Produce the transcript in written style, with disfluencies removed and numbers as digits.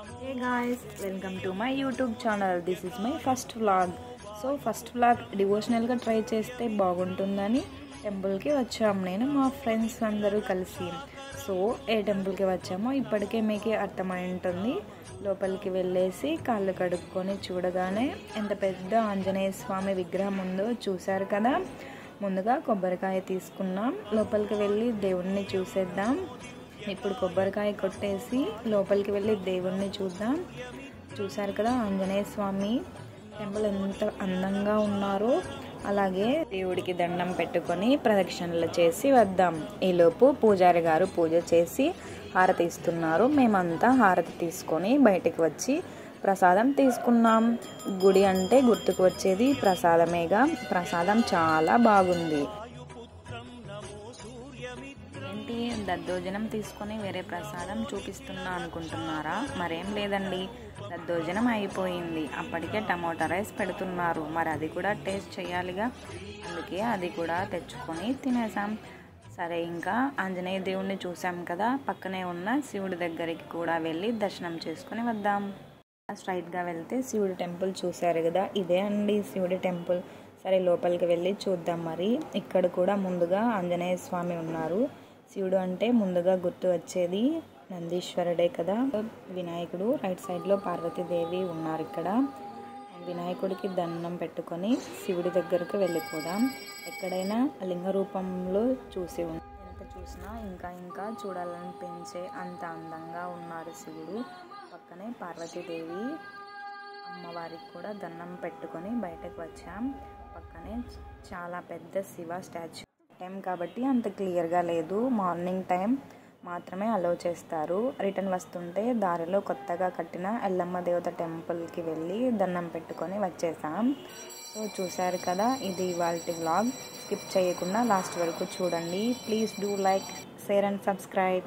Hey guys, welcome to my YouTube channel. This is my first vlog. So first vlog డివోషనల్గా try చేస్తే బాగుంటుందని టెంపుల్కి వచ్చాము నేను మా ఫ్రెండ్స్ అందరూ కలిసి. సో ఏ టెంపుల్కి వచ్చామో ఇప్పటికే మీకు అర్థమై ఉంటుంది. లోపలికి వెళ్ళేసి కాళ్ళు కడుక్కొని చూడగానే ఎంత పెద్ద ఆంజనేయ స్వామి విగ్రహం ఉందో చూశారు కదా. ముందుగా కొబ్బరికాయ తీసుకున్నాం, లోపలికి వెళ్ళి దేవుణ్ణి చూసేద్దాం. ఇప్పుడు కొబ్బరికాయ కొట్టేసి లోపలికి వెళ్ళి దేవుణ్ణి చూద్దాం. చూశారు కదా ఆంజనేయ స్వామి టెంపుల్ ఎంత అందంగా ఉన్నారో. అలాగే దేవుడికి దండం పెట్టుకొని ప్రదక్షిణలు చేసి వద్దాం. ఈలోపు పూజారి గారు పూజ చేసి హారతి ఇస్తున్నారు. మేమంతా హారతి తీసుకొని బయటికి వచ్చి ప్రసాదం తీసుకున్నాం. గుడి అంటే గుర్తుకు వచ్చేది ప్రసాదమేగా. ప్రసాదం చాలా బాగుంది. ఏంటి దద్దోజనం తీసుకొని వేరే ప్రసాదం చూపిస్తున్నా అనుకుంటున్నారా? మరేం లేదండి, దద్దోజనం అయిపోయింది. అప్పటికే టమోటా రైస్ పెడుతున్నారు, మరి అది కూడా టేస్ట్ చేయాలిగా, అందుకే అది కూడా తెచ్చుకొని తినేసాం. సరే, ఇంకా ఆంజనేయ దేవుణ్ణి చూసాం కదా, పక్కనే ఉన్న శివుడి దగ్గరికి కూడా వెళ్ళి దర్శనం చేసుకొని వద్దాం. స్ట్రైట్గా వెళ్తే శివుడి టెంపుల్ చూశారు కదా, ఇదే అండి శివుడి టెంపుల్. సరే లోపలికి వెళ్ళి చూద్దాం. మరి ఇక్కడ కూడా ముందుగా ఆంజనేయ స్వామి ఉన్నారు. శివుడు అంటే ముందుగా గుర్తు వచ్చేది నందీశ్వరుడే కదా. వినాయకుడు రైట్ సైడ్లో పార్వతీదేవి ఉన్నారు. ఇక్కడ వినాయకుడికి దండం పెట్టుకొని శివుడి దగ్గరకు వెళ్ళిపోదాం. ఎక్కడైనా లింగ రూపంలో చూసి ఎంత చూసినా ఇంకా ఇంకా చూడాలనిపించే అంత అందంగా ఉన్నారు శివుడు. పక్కనే పార్వతీదేవి అమ్మవారికి కూడా దండం పెట్టుకొని బయటకు వచ్చాం. పక్కనే చాలా పెద్ద శివ స్టాచ్యూ. టైం కాబట్టి అంత క్లియర్గా లేదు, మార్నింగ్ టైం మాత్రమే అలౌ చేస్తారు. రిటర్న్ వస్తుంటే దారిలో కొత్తగా కట్టిన ఎల్లమ్మ దేవత టెంపుల్కి వెళ్ళి దండం పెట్టుకొని వచ్చేసాం. సో చూశారు కదా, ఇది ఇవాల్టి వ్లాగ్. స్కిప్ చేయకుండా లాస్ట్ వరకు చూడండి. Please do like, share and subscribe.